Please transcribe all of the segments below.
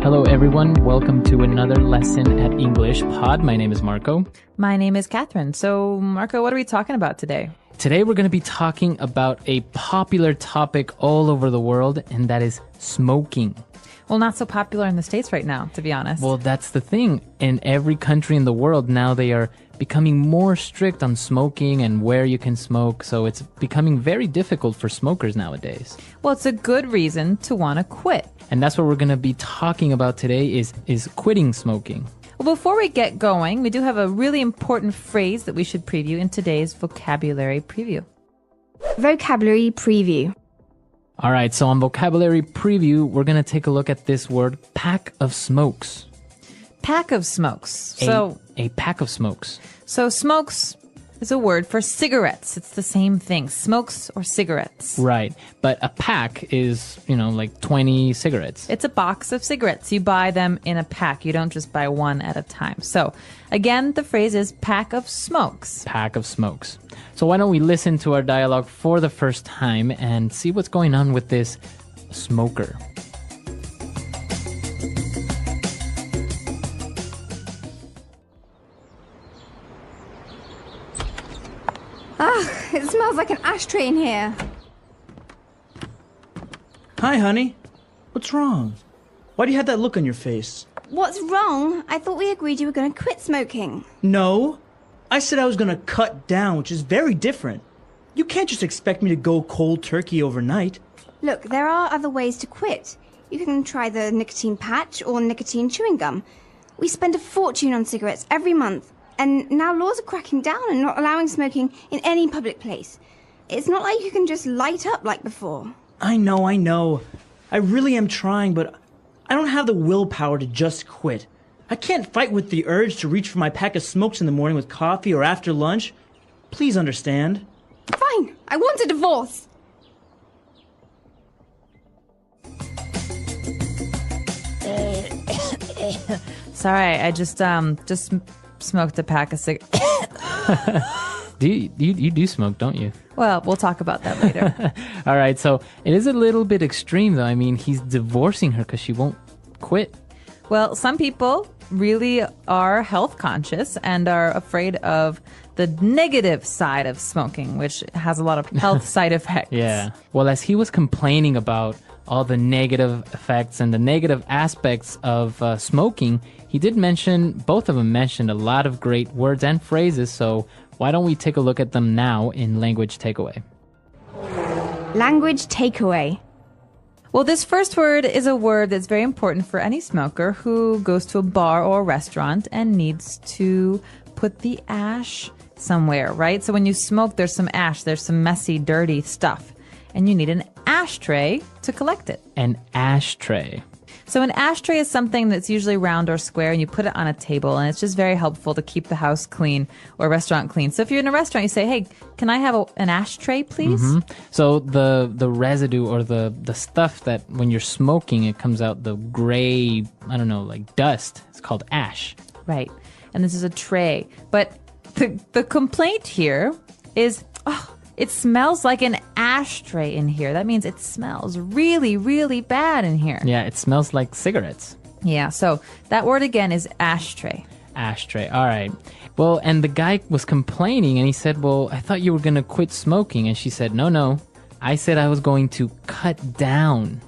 Hello everyone, welcome to another lesson at English Pod. My name is Marco. My name is Catherine. So Marco, what are we talking about today? Today we're going to be talking about a popular topic all over the world, and that is smoking. Well, not so popular in the States right now, to be honest. Well, that's the thing. In every country in the world now, they are becoming more strict on smoking and where you can smoke. So it's becoming very difficult for smokers nowadays. Well, it's a good reason to want to quit. And that's what we're going to be talking about today is quitting smoking. Well, before we get going, we do have a really important phrase that we should preview in today's vocabulary preview. Vocabulary preview. All right, so on vocabulary preview, we're going to take a look at this word, pack of smokes. Pack of smokes. A pack of smokes. So smokes is a word for cigarettes. It's the same thing, smokes or cigarettes. Right, but a pack is, like 20 cigarettes. It's a box of cigarettes. You buy them in a pack. You don't just buy one at a time. So again, the phrase is pack of smokes. Pack of smokes. So why don't we listen to our dialogue for the first time and see what's going on with this smoker. It smells like an ashtray in here. Hi, honey. What's wrong? Why do you have that look on your face? What's wrong? I thought we agreed you were going to quit smoking. No. I said I was going to cut down, which is very different. You can't just expect me to go cold turkey overnight. Look, there are other ways to quit. You can try the nicotine patch or nicotine chewing gum. We spend a fortune on cigarettes every month. And now laws are cracking down and not allowing smoking in any public place. It's not like you can just light up like before. I know. I really am trying, but I don't have the willpower to just quit. I can't fight with the urge to reach for my pack of smokes in the morning with coffee or after lunch. Please understand. Fine, I want a divorce. Sorry, I just smoked a pack of cigarettes. You do smoke, don't you? Well, we'll talk about that later. All right, so it is a little bit extreme, though. I mean, he's divorcing her because she won't quit. Well, some people really are health conscious and are afraid of the negative side of smoking, which has a lot of health side effects. Yeah. Well, as he was complaining about all the negative effects and the negative aspects of smoking, he did mention, both of them mentioned a lot of great words and phrases, so why don't we take a look at them now in Language Takeaway? Language takeaway. Well, this first word is a word that's very important for any smoker who goes to a bar or a restaurant and needs to put the ash somewhere, right? So when you smoke, there's some ash, there's some messy, dirty stuff, and you need an ashtray to collect it. An ashtray. So an ashtray is something that's usually round or square, and you put it on a table, and it's just very helpful to keep the house clean or restaurant clean. So if you're in a restaurant, you say, hey, can I have an ashtray, please? Mm-hmm. So the residue or the stuff that when you're smoking, it comes out the gray, I don't know, like dust. It's called ash. Right. And this is a tray. But the complaint here is, it smells like an ashtray in here. That means it smells really, really bad in here. Yeah, it smells like cigarettes. Yeah, so that word again is ashtray. Ashtray, all right. Well, and the guy was complaining, and he said, well, I thought you were going to quit smoking. And she said, no, I said I was going to cut down.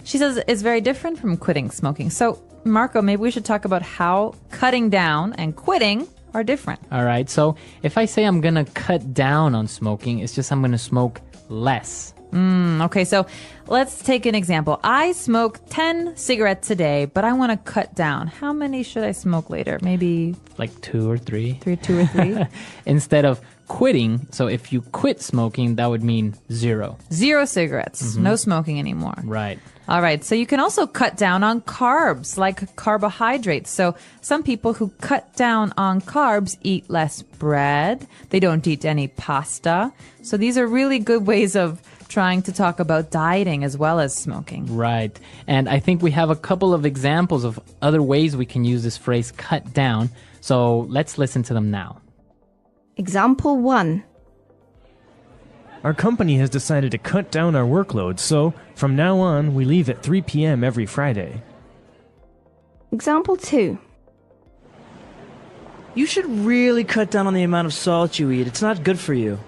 She says it's very different from quitting smoking. So, Marco, maybe we should talk about how cutting down and quitting are different. All right, so if I say I'm going to cut down on smoking, it's just I'm going to smoke less. Okay, so let's take an example. I smoke 10 cigarettes a day, but I want to cut down. How many should I smoke later? Maybe like 2 or 3. 2 or 3? Instead of quitting, so if you quit smoking, that would mean 0. 0 cigarettes. No smoking anymore. Right. All right, so you can also cut down on carbs, like carbohydrates. So some people who cut down on carbs eat less bread. They don't eat any pasta. So these are really good ways of trying to talk about dieting as well as smoking. Right. And I think we have a couple of examples of other ways we can use this phrase cut down. So let's listen to them now. Example 1. Our company has decided to cut down our workload, so from now on, we leave at 3 p.m. every Friday. Example 2. You should really cut down on the amount of salt you eat. It's not good for you.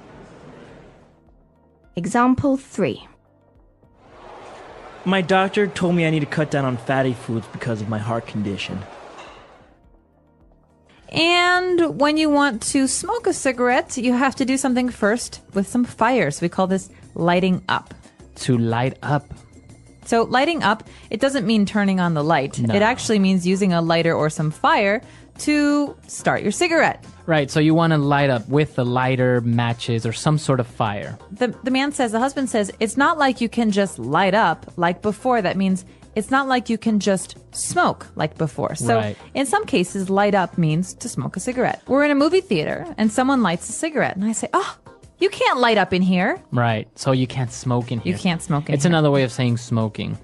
Example 3. My doctor told me I need to cut down on fatty foods because of my heart condition. And when you want to smoke a cigarette, you have to do something first with some fire. So we call this lighting up. To light up. So lighting up, it doesn't mean turning on the light. No. It actually means using a lighter or some fire to start your cigarette. Right, so you want to light up with a lighter, matches, or some sort of fire. The man says, the husband says, it's not like you can just light up like before. That means it's not like you can just smoke like before. So Right. in some cases, light up means to smoke a cigarette. We're in a movie theater and someone lights a cigarette. And I say, oh, you can't light up in here. Right, so you can't smoke in here. You can't smoke in It's here. another way of saying smoking.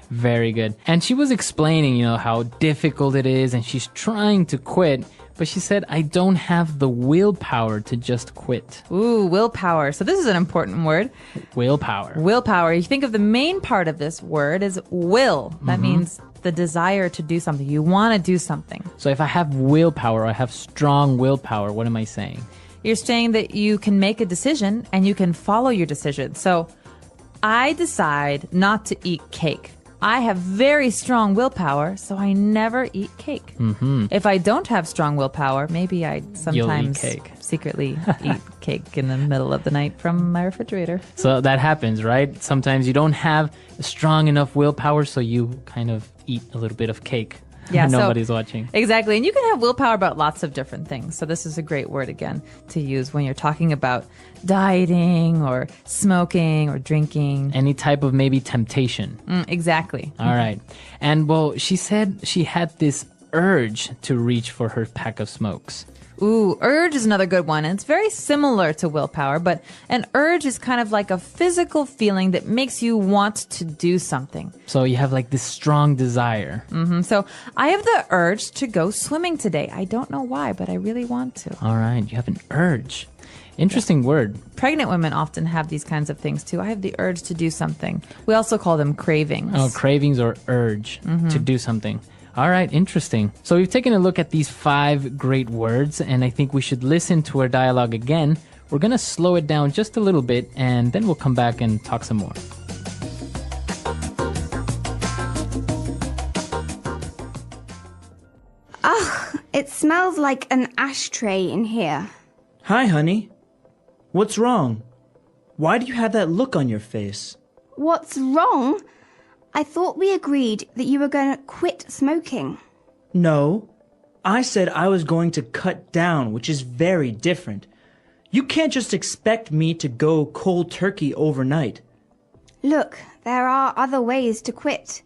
Very good. And she was explaining, how difficult it is, and she's trying to quit, but she said, I don't have the willpower to just quit. Ooh, willpower. So this is an important word. Willpower. Willpower. You think of the main part of this word is will. That means the desire to do something. You want to do something. So if I have willpower, or I have strong willpower, what am I saying? You're saying that you can make a decision and you can follow your decision. So I decide not to eat cake. I have very strong willpower, so I never eat cake. Mm-hmm. If I don't have strong willpower, maybe I sometimes cake. secretly eat cake in the middle of the night from my refrigerator. So that happens, right? Sometimes you don't have strong enough willpower, so you kind of eat a little bit of cake. Yeah, so- Nobody's watching. Exactly. And you can have willpower about lots of different things. So this is a great word, again, to use when you're talking about dieting or smoking or drinking. Any type of maybe temptation. Exactly. All right. And well, she said she had this urge to reach for her pack of smokes. Ooh, urge is another good one. And it's very similar to willpower, but an urge is kind of like a physical feeling that makes you want to do something. So you have like this strong desire. So I have the urge to go swimming today. I don't know why, but I really want to. All right. You have an urge. Interesting word. Pregnant women often have these kinds of things too. I have the urge to do something. We also call them cravings. Oh, cravings or urge to do something. All right, interesting. So we've taken a look at these 5 great words, and I think we should listen to our dialogue again. We're going to slow it down just a little bit, and then we'll come back and talk some more. It smells like an ashtray in here. Hi, honey. What's wrong? Why do you have that look on your face? What's wrong? I thought we agreed that you were going to quit smoking. No, I said I was going to cut down, which is very different. You can't just expect me to go cold turkey overnight. Look, there are other ways to quit.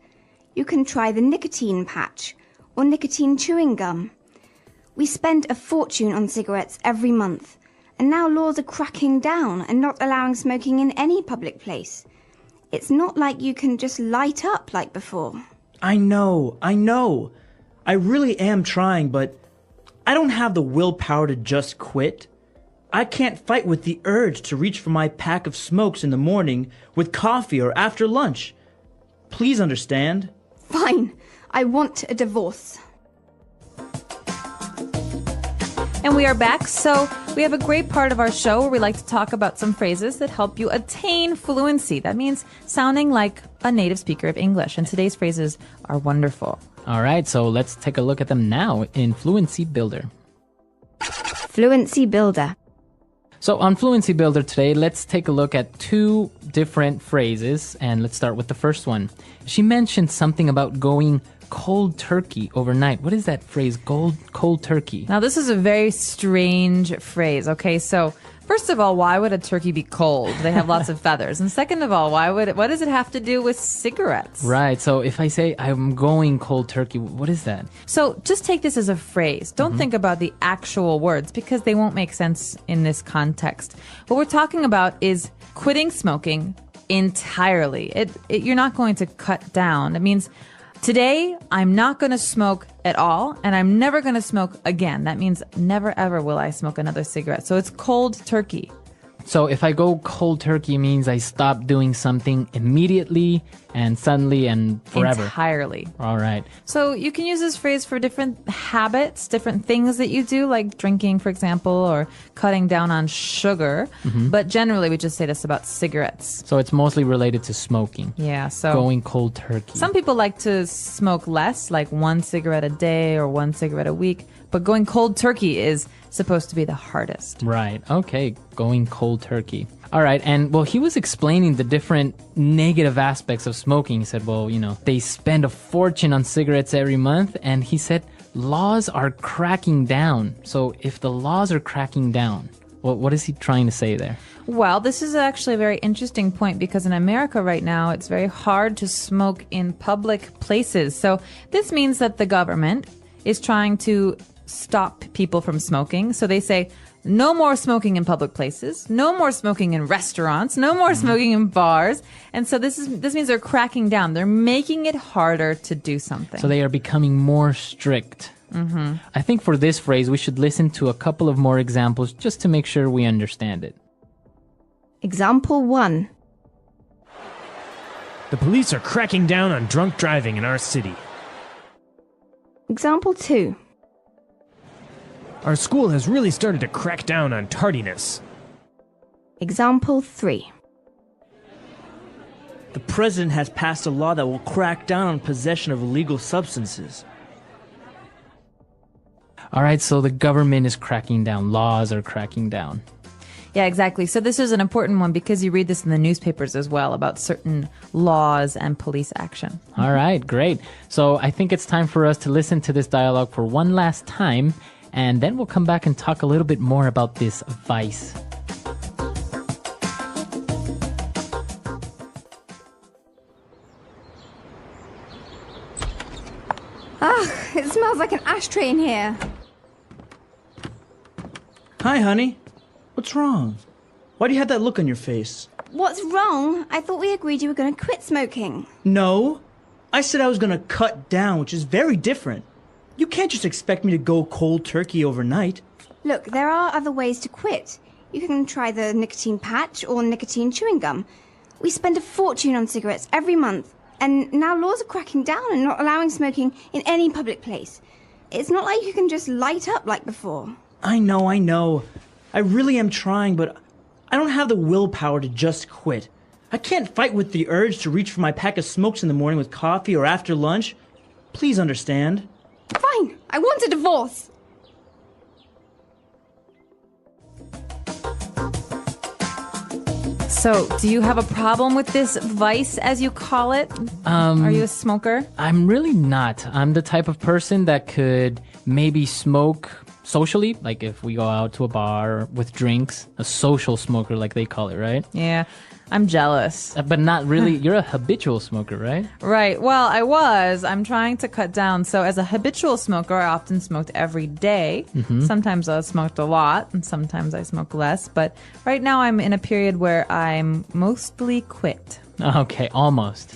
You can try the nicotine patch or nicotine chewing gum. We spend a fortune on cigarettes every month, and now laws are cracking down and not allowing smoking in any public place. It's not like you can just light up like before. I know. I really am trying, but I don't have the willpower to just quit. I can't fight with the urge to reach for my pack of smokes in the morning with coffee or after lunch. Please understand. Fine, I want a divorce. And we are back. So we have a great part of our show where we like to talk about some phrases that help you attain fluency. That means sounding like a native speaker of English. And today's phrases are wonderful. All right, so let's take a look at them now in Fluency Builder. Fluency Builder. So on Fluency Builder today, let's take a look at 2 different phrases, and let's start with the first one. She mentioned something about going cold turkey overnight. What is that phrase, cold turkey? Now, this is a very strange phrase. Okay, so first of all, why would a turkey be cold? They have lots of feathers. And second of all, what does it have to do with cigarettes? Right, so if I say I'm going cold turkey, what is that? So just take this as a phrase. Don't think about the actual words because they won't make sense in this context. What we're talking about is quitting smoking entirely. You're not going to cut down. It means today I'm not going to smoke at all, and I'm never going to smoke again. That means never ever will I smoke another cigarette. So it's cold turkey. So if I go cold turkey, it means I stop doing something immediately and suddenly and forever. Entirely. All right. So you can use this phrase for different habits, different things that you do, like drinking, for example, or cutting down on sugar. But generally, we just say this about cigarettes. So it's mostly related to smoking. Yeah, so Going cold turkey. some people like to smoke less, like 1 cigarette a day or 1 cigarette a week. But going cold turkey is supposed to be the hardest. Right. Okay. Going cold turkey. All right. And well, he was explaining the different negative aspects of smoking. He said, well, they spend a fortune on cigarettes every month. And he said, laws are cracking down. So if the laws are cracking down, what is he trying to say there? Well, this is actually a very interesting point because in America right now, it's very hard to smoke in public places. So this means that the government is trying to stop people from smoking. So they say, no more smoking in public places, no more smoking in restaurants, no more smoking in bars. And so this means they're cracking down. They're making it harder to do something. So they are becoming more strict. I think for this phrase, we should listen to a couple of more examples just to make sure we understand it. Example 1. The police are cracking down on drunk driving in our city. Example 2. Our school has really started to crack down on tardiness. Example 3. The president has passed a law that will crack down on possession of illegal substances. All right, so the government is cracking down. Laws are cracking down. Yeah, exactly. So this is an important one because you read this in the newspapers as well about certain laws and police action. All right, great. So I think it's time for us to listen to this dialogue for one last time, and then we'll come back and talk a little bit more about this vice. It smells like an ashtray in here. Hi, honey. What's wrong? Why do you have that look on your face? What's wrong? I thought we agreed you were going to quit smoking. No. I said I was going to cut down, which is very different. You can't just expect me to go cold turkey overnight. Look, there are other ways to quit. You can try the nicotine patch or nicotine chewing gum. We spend a fortune on cigarettes every month. And now laws are cracking down and not allowing smoking in any public place. It's not like you can just light up like before. I know. I really am trying, but I don't have the willpower to just quit. I can't fight with the urge to reach for my pack of smokes in the morning with coffee or after lunch. Please understand. Fine, I want a divorce. So, do you have a problem with this vice, as you call it? Are you a smoker? I'm really not. I'm the type of person that could maybe smoke socially, like if we go out to a bar with drinks, a social smoker like they call it, right? Yeah, I'm jealous. But not really. You're a habitual smoker, right? Right. Well, I'm trying to cut down. So as a habitual smoker, I often smoked every day. Sometimes I smoked a lot and sometimes I smoke less. But right now I'm in a period where I'm mostly quit. Okay, almost.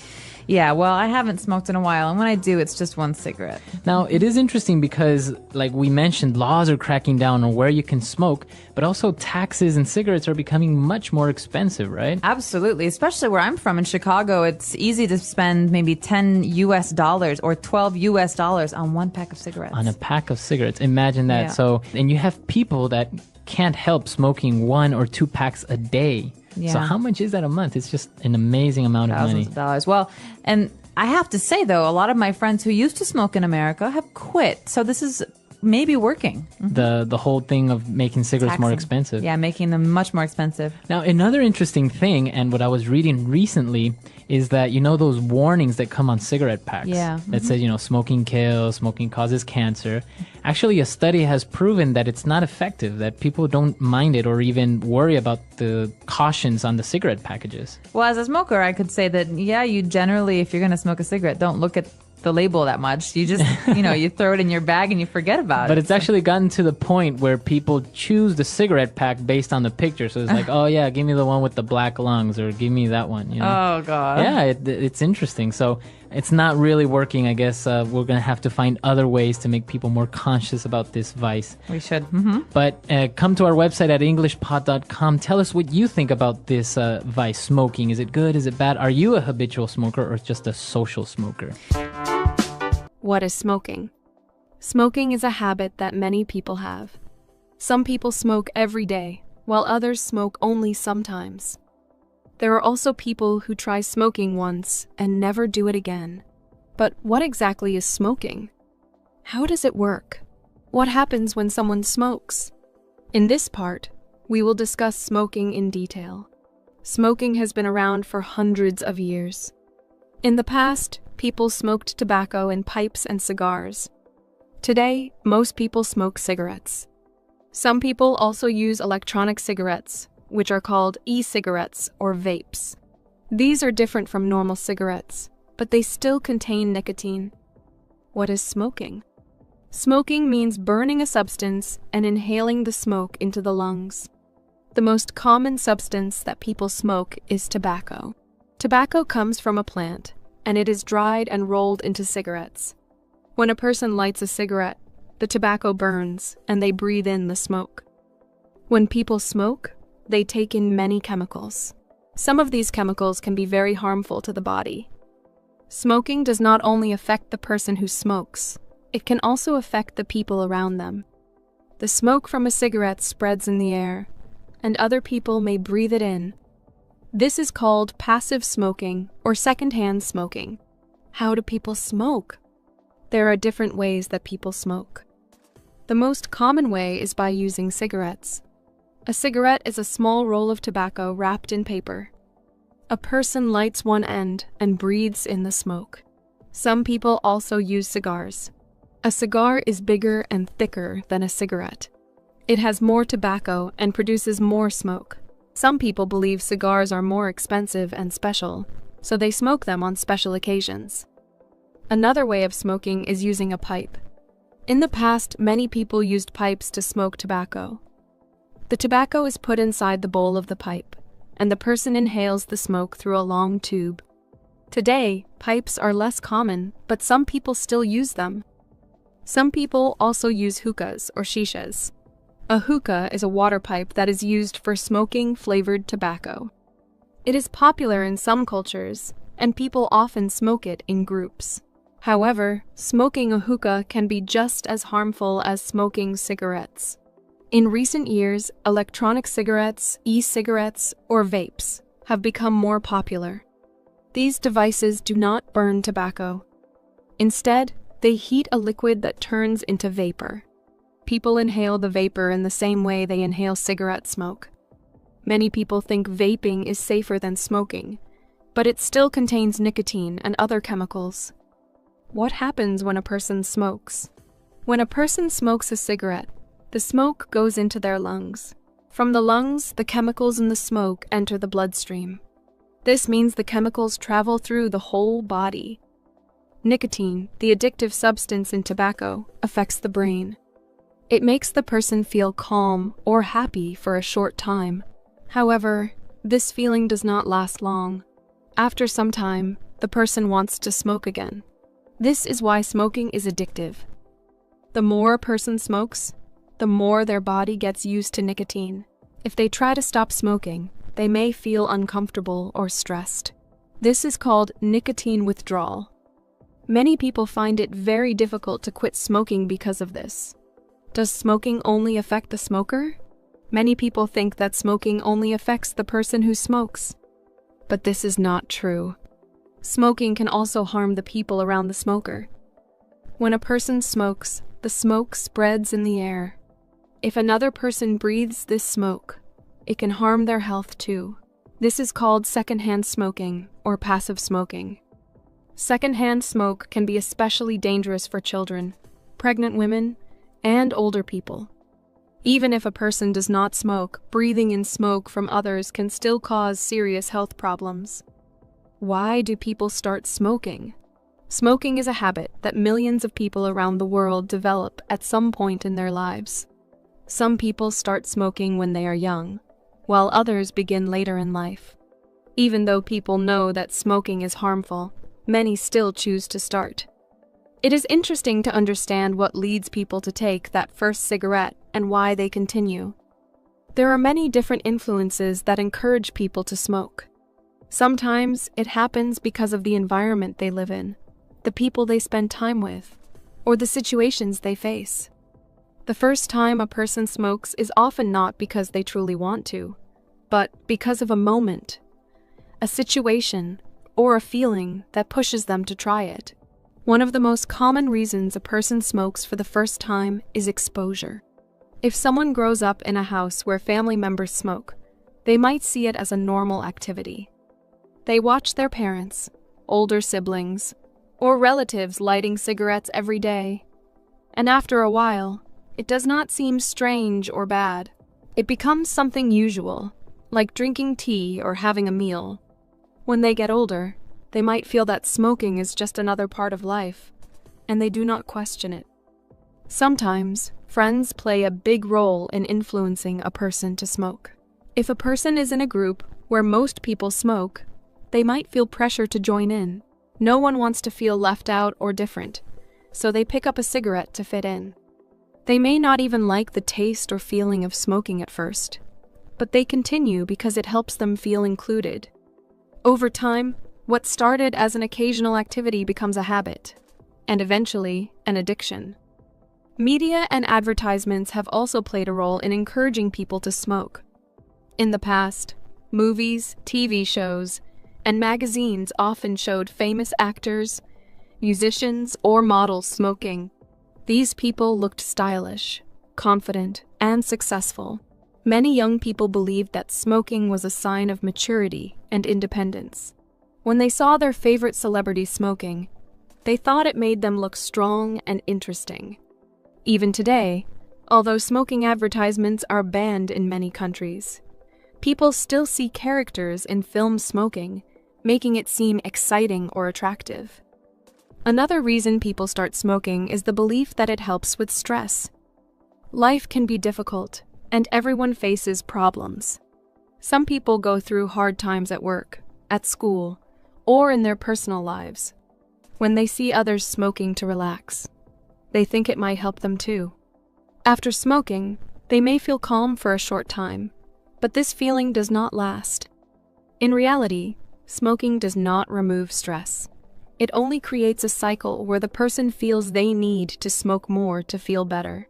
Yeah, well, I haven't smoked in a while, and when I do, it's just 1 cigarette. Now, it is interesting because, like we mentioned, laws are cracking down on where you can smoke, but also taxes and cigarettes are becoming much more expensive, right? Absolutely, especially where I'm from in Chicago, it's easy to spend maybe $10 or $12 on 1 pack of cigarettes. On a pack of cigarettes. Imagine that. Yeah. So, and you have people that can't help smoking 1 or 2 packs a day. Yeah. So how much is that a month? It's just an amazing amount of money. Thousands of dollars. Well, and I have to say, though, a lot of my friends who used to smoke in America have quit. So this is maybe working. The whole thing of making cigarettes more Taxing. expensive. Yeah, making them much more expensive. Now, another interesting thing, and what I was reading recently, is that, those warnings that come on cigarette packs Yeah. that says, smoking kills, smoking causes cancer. Actually, a study has proven that it's not effective, that people don't mind it or even worry about the cautions on the cigarette packages. Well, as a smoker, I could say that, yeah, you generally, if you're going to smoke a cigarette, don't look at the label that much. You just, you throw it in your bag and you forget about it. But it's actually gotten to the point where people choose the cigarette pack based on the picture. So it's like, oh yeah, give me the one with the black lungs, or give me that one. Oh God. Yeah, it's interesting. So it's not really working. I guess we're gonna have to find other ways to make people more conscious about this vice. We should. But come to our website at englishpod.com. Tell us what you think about this vice, smoking. Is it good? Is it bad? Are you a habitual smoker or just a social smoker? What is smoking? Smoking is a habit that many people have. Some people smoke every day, while others smoke only sometimes. There are also people who try smoking once and never do it again. But what exactly is smoking? How does it work? What happens when someone smokes? In this part, we will discuss smoking in detail. Smoking has been around for hundreds of years. In the past, people smoked tobacco in pipes and cigars. Today, most people smoke cigarettes. Some people also use electronic cigarettes, which are called e-cigarettes or vapes. These are different from normal cigarettes, but they still contain nicotine. What is smoking? Smoking means burning a substance and inhaling the smoke into the lungs. The most common substance that people smoke is tobacco. Tobacco comes from a plant, and it is dried and rolled into cigarettes. When a person lights a cigarette, the tobacco burns and they breathe in the smoke. When people smoke, they take in many chemicals. Some of these chemicals can be very harmful to the body. Smoking does not only affect the person who smokes, it can also affect the people around them. The smoke from a cigarette spreads in the air, and other people may breathe it in. This is called passive smoking or secondhand smoking. How do people smoke? There are different ways that people smoke. The most common way is by using cigarettes. A cigarette is a small roll of tobacco wrapped in paper. A person lights one end and breathes in the smoke. Some people also use cigars. A cigar is bigger and thicker than a cigarette. It has more tobacco and produces more smoke. Some people believe cigars are more expensive and special, so they smoke them on special occasions. Another way of smoking is using a pipe. In the past, many people used pipes to smoke tobacco. The tobacco is put inside the bowl of the pipe, and the person inhales the smoke through a long tube. Today, pipes are less common, but some people still use them. Some people also use hookahs or shishas. A hookah is a water pipe that is used for smoking flavored tobacco. It is popular in some cultures, and people often smoke it in groups. However, smoking a hookah can be just as harmful as smoking cigarettes. In recent years, electronic cigarettes, e-cigarettes, or vapes have become more popular. These devices do not burn tobacco. Instead, they heat a liquid that turns into vapor. People inhale the vapor in the same way they inhale cigarette smoke. Many people think vaping is safer than smoking, but it still contains nicotine and other chemicals. What happens when a person smokes? When a person smokes a cigarette, the smoke goes into their lungs. From the lungs, the chemicals in the smoke enter the bloodstream. This means the chemicals travel through the whole body. Nicotine, the addictive substance in tobacco, affects the brain. It makes the person feel calm or happy for a short time. However, this feeling does not last long. After some time, the person wants to smoke again. This is why smoking is addictive. The more a person smokes, the more their body gets used to nicotine. If they try to stop smoking, they may feel uncomfortable or stressed. This is called nicotine withdrawal. Many people find it very difficult to quit smoking because of this. Does smoking only affect the smoker? Many people think that smoking only affects the person who smokes. But this is not true. Smoking can also harm the people around the smoker. When a person smokes, the smoke spreads in the air. If another person breathes this smoke, it can harm their health too. This is called secondhand smoking or passive smoking. Secondhand smoke can be especially dangerous for children, pregnant women, and older people. Even if a person does not smoke, breathing in smoke from others can still cause serious health problems. Why do people start smoking? Smoking is a habit that millions of people around the world develop at some point in their lives. Some people start smoking when they are young, while others begin later in life. Even though people know that smoking is harmful, many still choose to start. It is interesting to understand what leads people to take that first cigarette and why they continue. There are many different influences that encourage people to smoke. Sometimes it happens because of the environment they live in, the people they spend time with, or the situations they face. The first time a person smokes is often not because they truly want to, but because of a moment, a situation, or a feeling that pushes them to try it. One of the most common reasons a person smokes for the first time is exposure. If someone grows up in a house where family members smoke, they might see it as a normal activity. They watch their parents, older siblings, or relatives lighting cigarettes every day, and after a while, it does not seem strange or bad. It becomes something usual, like drinking tea or having a meal. When they get older, they might feel that smoking is just another part of life, and they do not question it. Sometimes, friends play a big role in influencing a person to smoke. If a person is in a group where most people smoke, they might feel pressure to join in. No one wants to feel left out or different, so they pick up a cigarette to fit in. They may not even like the taste or feeling of smoking at first, but they continue because it helps them feel included. Over time, what started as an occasional activity becomes a habit, and eventually, an addiction. Media and advertisements have also played a role in encouraging people to smoke. In the past, movies, TV shows, and magazines often showed famous actors, musicians, or models smoking. These people looked stylish, confident, and successful. Many young people believed that smoking was a sign of maturity and independence. When they saw their favorite celebrity smoking, they thought it made them look strong and interesting. Even today, although smoking advertisements are banned in many countries, people still see characters in films smoking, making it seem exciting or attractive. Another reason people start smoking is the belief that it helps with stress. Life can be difficult, and everyone faces problems. Some people go through hard times at work, at school, or in their personal lives. When they see others smoking to relax, they think it might help them too. After smoking, they may feel calm for a short time, but this feeling does not last. In reality, smoking does not remove stress. It only creates a cycle where the person feels they need to smoke more to feel better.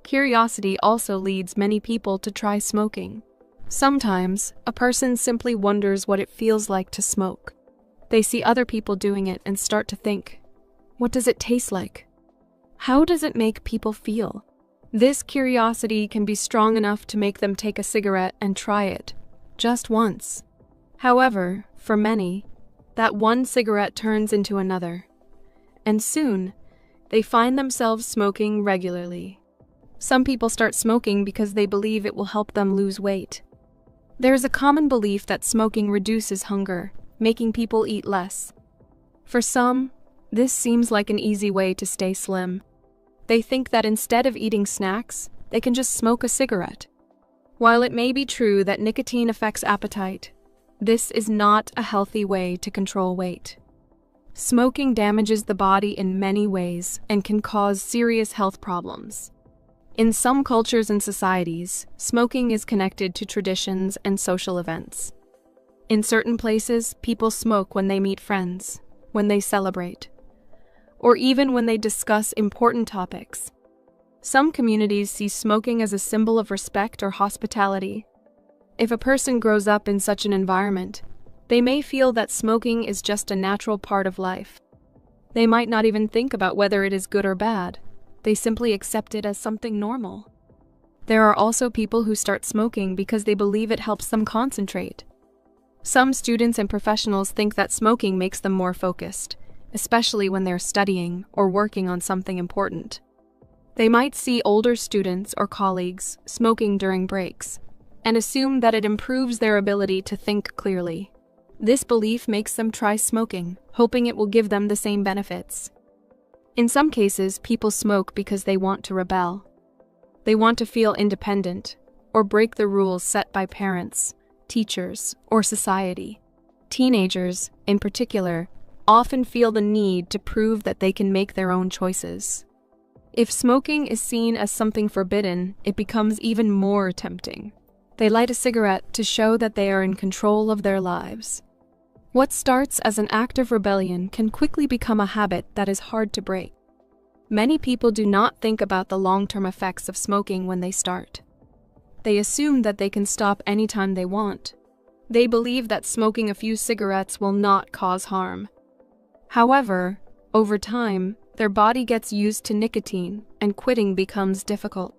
Curiosity also leads many people to try smoking. Sometimes, a person simply wonders what it feels like to smoke. They see other people doing it and start to think, what does it taste like? How does it make people feel? This curiosity can be strong enough to make them take a cigarette and try it, just once. However, for many, that one cigarette turns into another, and soon, they find themselves smoking regularly. Some people start smoking because they believe it will help them lose weight. There is a common belief that smoking reduces hunger, making people eat less. For some, this seems like an easy way to stay slim. They think that instead of eating snacks, they can just smoke a cigarette. While it may be true that nicotine affects appetite, this is not a healthy way to control weight. Smoking damages the body in many ways and can cause serious health problems. In some cultures and societies, smoking is connected to traditions and social events. In certain places, people smoke when they meet friends, when they celebrate, or even when they discuss important topics. Some communities see smoking as a symbol of respect or hospitality. If a person grows up in such an environment, they may feel that smoking is just a natural part of life. They might not even think about whether it is good or bad. They simply accept it as something normal. There are also people who start smoking because they believe it helps them concentrate. Some students and professionals think that smoking makes them more focused, especially when they're studying or working on something important. They might see older students or colleagues smoking during breaks and assume that it improves their ability to think clearly. This belief makes them try smoking, hoping it will give them the same benefits. In some cases, people smoke because they want to rebel. They want to feel independent or break the rules set by parents, teachers, or society. Teenagers, in particular, often feel the need to prove that they can make their own choices. If smoking is seen as something forbidden, it becomes even more tempting. They light a cigarette to show that they are in control of their lives. What starts as an act of rebellion can quickly become a habit that is hard to break. Many people do not think about the long-term effects of smoking when they start. They assume that they can stop anytime they want. They believe that smoking a few cigarettes will not cause harm. However, over time, their body gets used to nicotine and quitting becomes difficult.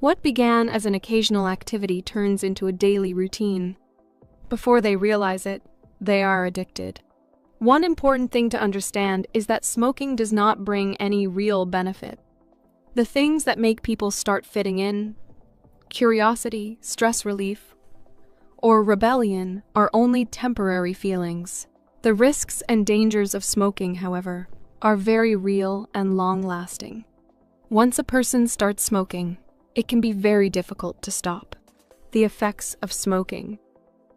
What began as an occasional activity turns into a daily routine. Before they realize it, they are addicted. One important thing to understand is that smoking does not bring any real benefit. The things that make people start fitting in, curiosity, stress relief, or rebellion are only temporary feelings. The risks and dangers of smoking, however, are very real and long-lasting. Once a person starts smoking, it can be very difficult to stop. The effects of smoking.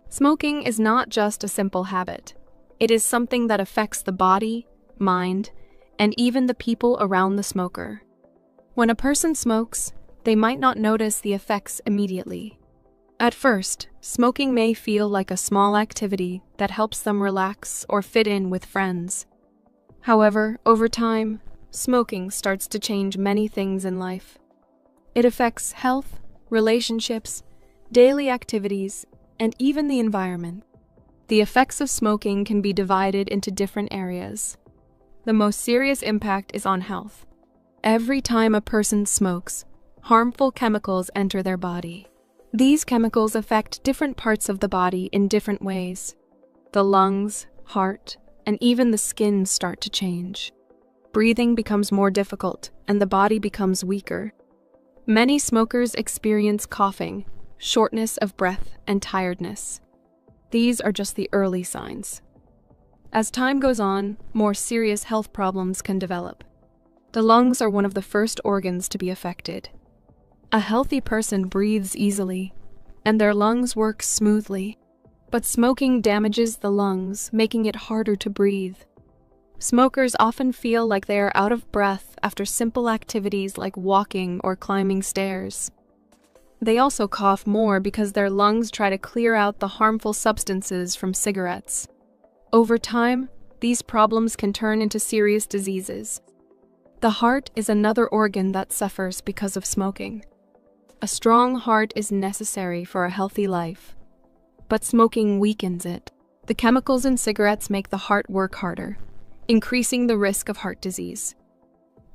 Smoking is not just a simple habit. It is something that affects the body, mind, and even the people around the smoker. When a person smokes, they might not notice the effects immediately. At first, smoking may feel like a small activity that helps them relax or fit in with friends. However, over time, smoking starts to change many things in life. It affects health, relationships, daily activities, and even the environment. The effects of smoking can be divided into different areas. The most serious impact is on health. Every time a person smokes, harmful chemicals enter their body. These chemicals affect different parts of the body in different ways. The lungs, heart, and even the skin start to change. Breathing becomes more difficult, and the body becomes weaker. Many smokers experience coughing, shortness of breath, and tiredness. These are just the early signs. As time goes on, more serious health problems can develop. The lungs are one of the first organs to be affected. A healthy person breathes easily, and their lungs work smoothly. But smoking damages the lungs, making it harder to breathe. Smokers often feel like they are out of breath after simple activities like walking or climbing stairs. They also cough more because their lungs try to clear out the harmful substances from cigarettes. Over time, these problems can turn into serious diseases. The heart is another organ that suffers because of smoking. A strong heart is necessary for a healthy life, but smoking weakens it. The chemicals in cigarettes make the heart work harder, increasing the risk of heart disease.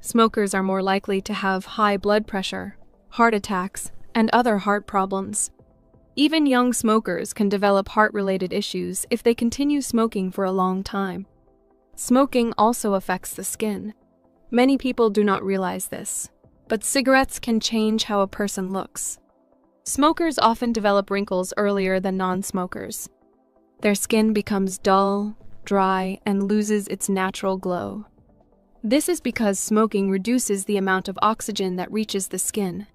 Smokers are more likely to have high blood pressure, heart attacks, and other heart problems. Even young smokers can develop heart-related issues if they continue smoking for a long time. Smoking also affects the skin. Many people do not realize this, but cigarettes can change how a person looks. Smokers often develop wrinkles earlier than non-smokers. Their skin becomes dull, dry, and loses its natural glow. This is because smoking reduces the amount of oxygen that reaches the skin.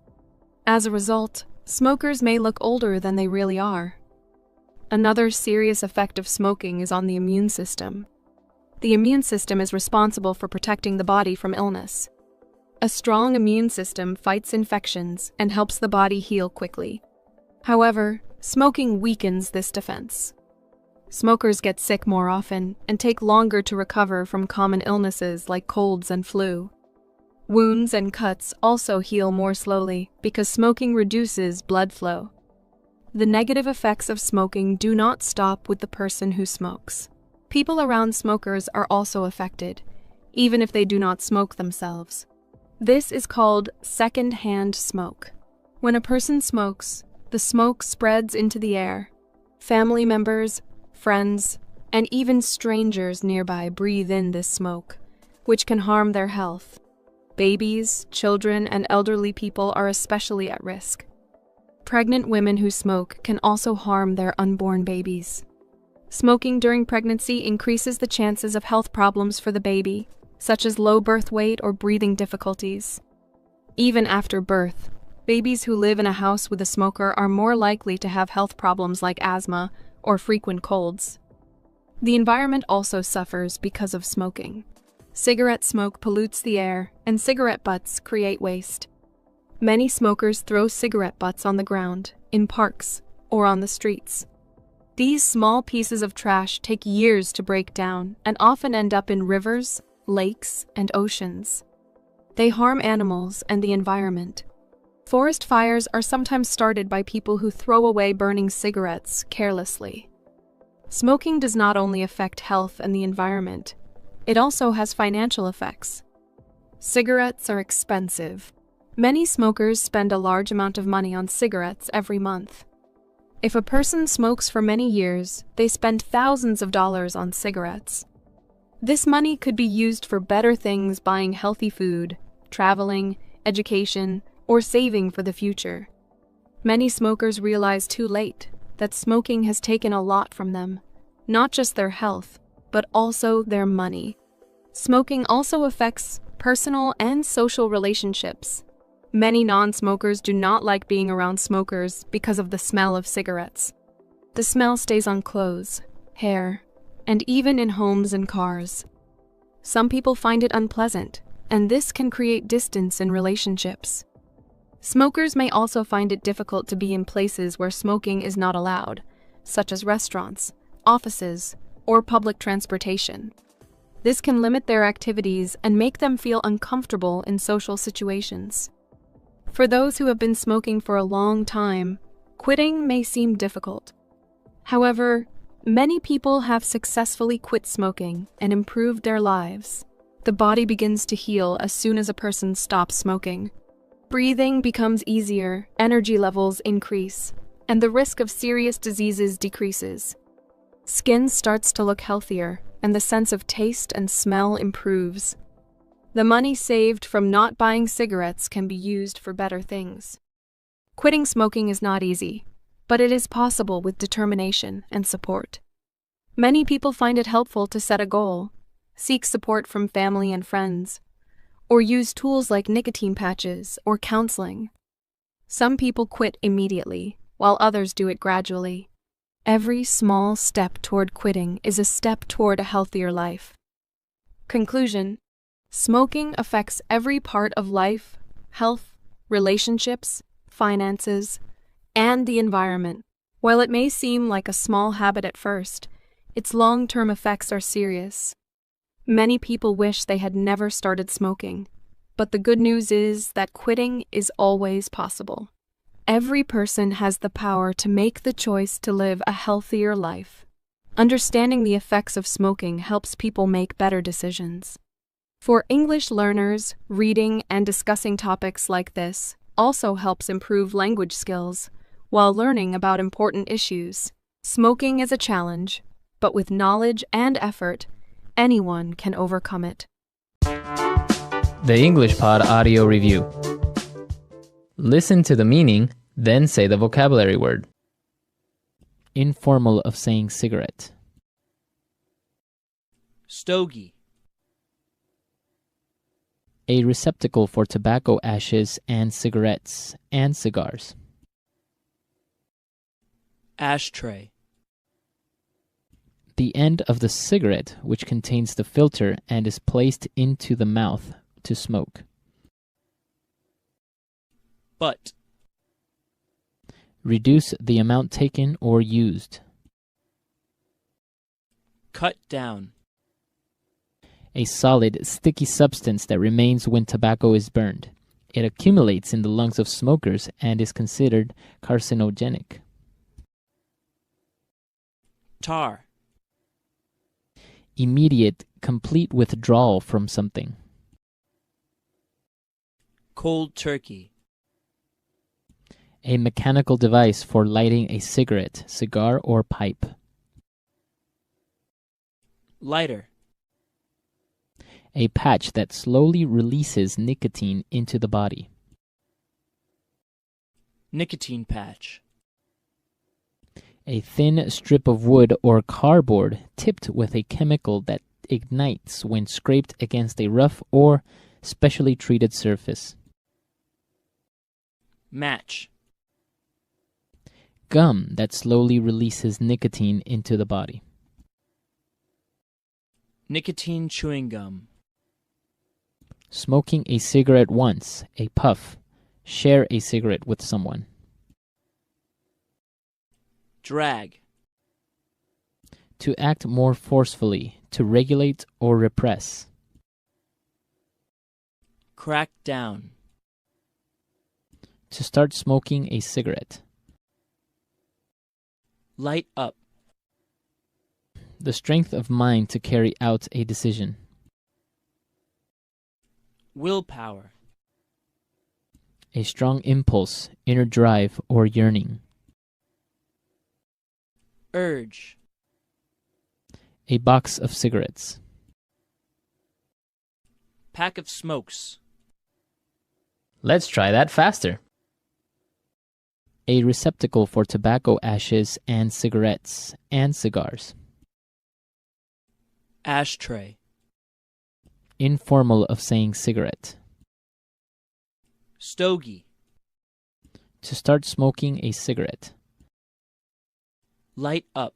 As a result, smokers may look older than they really are. Another serious effect of smoking is on the immune system. The immune system is responsible for protecting the body from illness. A strong immune system fights infections and helps the body heal quickly. However, smoking weakens this defense. Smokers get sick more often and take longer to recover from common illnesses like colds and flu. Wounds and cuts also heal more slowly because smoking reduces blood flow. The negative effects of smoking do not stop with the person who smokes. People around smokers are also affected, even if they do not smoke themselves. This is called second-hand smoke. When a person smokes, the smoke spreads into the air. Family members, friends, and even strangers nearby breathe in this smoke, which can harm their health. Babies, children, and elderly people are especially at risk. Pregnant women who smoke can also harm their unborn babies. Smoking during pregnancy increases the chances of health problems for the baby, such as low birth weight or breathing difficulties. Even after birth, babies who live in a house with a smoker are more likely to have health problems like asthma or frequent colds. The environment also suffers because of smoking. Cigarette smoke pollutes the air, and cigarette butts create waste. Many smokers throw cigarette butts on the ground, in parks, or on the streets. These small pieces of trash take years to break down and often end up in rivers, lakes, and oceans. They harm animals and the environment. Forest fires are sometimes started by people who throw away burning cigarettes carelessly. Smoking does not only affect health and the environment, it also has financial effects. Cigarettes are expensive. Many smokers spend a large amount of money on cigarettes every month. If a person smokes for many years, they spend thousands of dollars on cigarettes. This money could be used for better things, buying healthy food, traveling, education, or saving for the future. Many smokers realize too late that smoking has taken a lot from them, not just their health, but also their money. Smoking also affects personal and social relationships. Many non-smokers do not like being around smokers because of the smell of cigarettes. The smell stays on clothes, hair, and even in homes and cars. Some people find it unpleasant, and this can create distance in relationships. Smokers may also find it difficult to be in places where smoking is not allowed, such as restaurants, offices, or public transportation. This can limit their activities and make them feel uncomfortable in social situations. For those who have been smoking for a long time, quitting may seem difficult. However, many people have successfully quit smoking and improved their lives. The body begins to heal as soon as a person stops smoking. Breathing becomes easier, energy levels increase, and the risk of serious diseases decreases. Skin starts to look healthier, and the sense of taste and smell improves. The money saved from not buying cigarettes can be used for better things. Quitting smoking is not easy, but it is possible with determination and support. Many people find it helpful to set a goal, seek support from family and friends, or use tools like nicotine patches or counseling. Some people quit immediately, while others do it gradually. Every small step toward quitting is a step toward a healthier life. Conclusion: smoking affects every part of life, health, relationships, finances, and the environment. While it may seem like a small habit at first, its long-term effects are serious. Many people wish they had never started smoking, but the good news is that quitting is always possible. Every person has the power to make the choice to live a healthier life. Understanding the effects of smoking helps people make better decisions. For English learners, reading and discussing topics like this also helps improve language skills while learning about important issues. Smoking is a challenge, but with knowledge and effort, anyone can overcome it. The English Pod Audio Review. Listen to the meaning, then say the vocabulary word. Informal of saying cigarette. Stogie. A receptacle for tobacco ashes and cigarettes and cigars. Ashtray. The end of the cigarette which contains the filter and is placed into the mouth to smoke. Butt. Reduce the amount taken or used. Cut down. A solid, sticky substance that remains when tobacco is burned. It accumulates in the lungs of smokers and is considered carcinogenic. Tar. Immediate, complete withdrawal from something. Cold turkey. A mechanical device for lighting a cigarette, cigar, or pipe. Lighter. A patch that slowly releases nicotine into the body. Nicotine patch. A thin strip of wood or cardboard tipped with a chemical that ignites when scraped against a rough or specially treated surface. Match. Gum that slowly releases nicotine into the body. Nicotine chewing gum. Smoking a cigarette once, a puff. Share a cigarette with someone. Drag. To act more forcefully, to regulate or repress. Crack down. To start smoking a cigarette. Light up. The strength of mind to carry out a decision. Willpower. A strong impulse, inner drive, or yearning. Urge. A box of cigarettes. Pack of smokes. Let's try that faster. A receptacle for tobacco ashes and cigarettes and cigars. Ashtray. Informal of saying cigarette. Stogie. To start smoking a cigarette. Light up.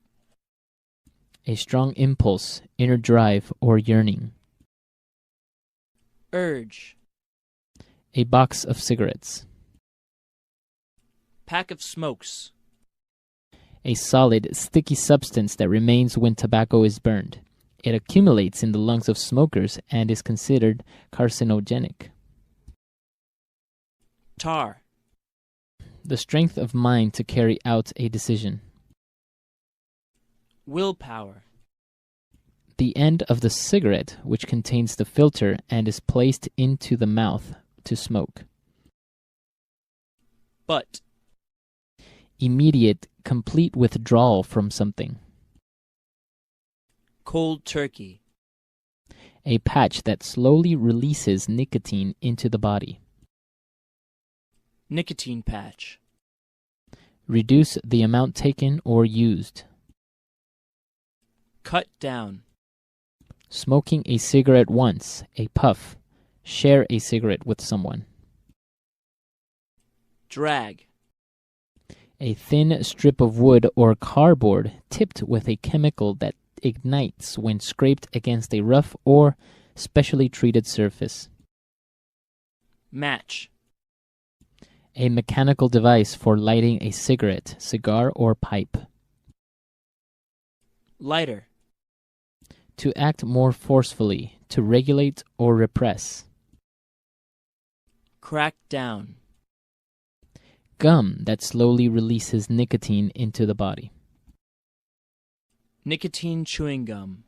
A strong impulse, inner drive, or yearning. Urge. A box of cigarettes. Pack of smokes. A solid, sticky substance that remains when tobacco is burned. It accumulates in the lungs of smokers and is considered carcinogenic. Tar. The strength of mind to carry out a decision. Willpower. The end of the cigarette, which contains the filter and is placed into the mouth to smoke. Butt. Immediate, complete withdrawal from something. Cold turkey. A patch that slowly releases nicotine into the body. Nicotine patch. Reduce the amount taken or used. Cut down. Smoking a cigarette once, a puff. Share a cigarette with someone. Drag. A thin strip of wood or cardboard tipped with a chemical that ignites when scraped against a rough or specially treated surface. Match. A mechanical device for lighting a cigarette, cigar, or pipe. Lighter. To act more forcefully, to regulate or repress. Crack down. Gum that slowly releases nicotine into the body. Nicotine chewing gum.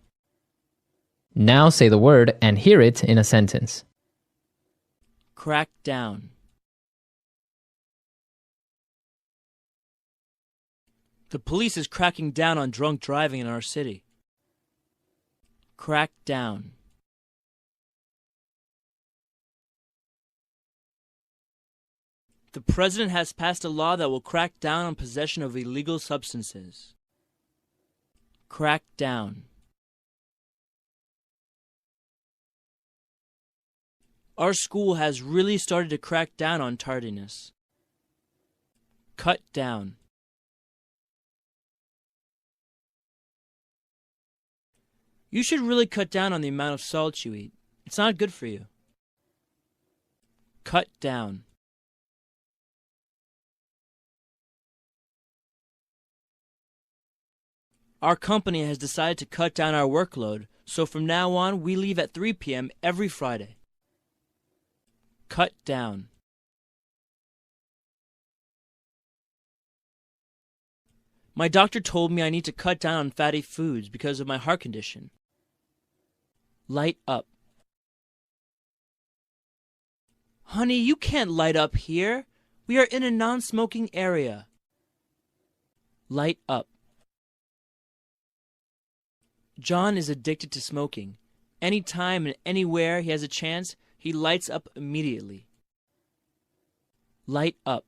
Now say the word and hear it in a sentence. Crack down. The police is cracking down on drunk driving in our city. Crack down. The president has passed a law that will crack down on possession of illegal substances. Crack down. Our school has really started to crack down on tardiness. Cut down. You should really cut down on the amount of salt you eat. It's not good for you. Cut down. Our company has decided to cut down our workload, so from now on we leave at 3 p.m. every Friday. Cut down. My doctor told me I need to cut down on fatty foods because of my heart condition. Light up. Honey, you can't light up here. We are in a non-smoking area. Light up. John is addicted to smoking. Anytime and anywhere he has a chance, he lights up immediately. Light up.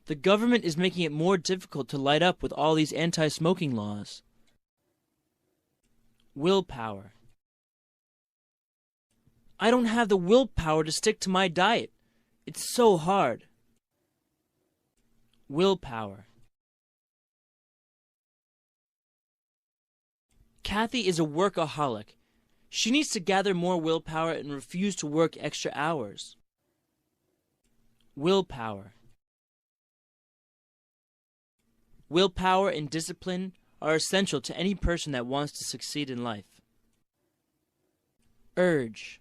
The government is making it more difficult to light up with all these anti-smoking laws. Willpower. I don't have the willpower to stick to my diet. It's so hard. Willpower. Kathy is a workaholic. She needs to gather more willpower and refuse to work extra hours. Willpower. Willpower and discipline are essential to any person that wants to succeed in life. Urge.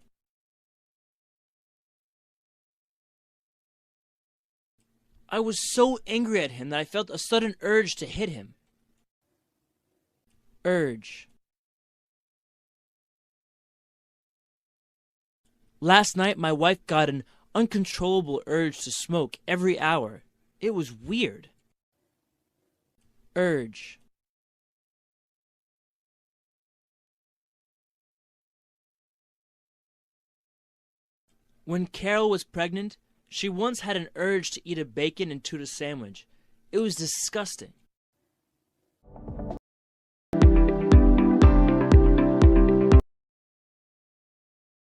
I was so angry at him that I felt a sudden urge to hit him. Urge. Last night, my wife got an uncontrollable urge to smoke every hour. It was weird. Urge. When Carol was pregnant, she once had an urge to eat a bacon and tuna sandwich. It was disgusting.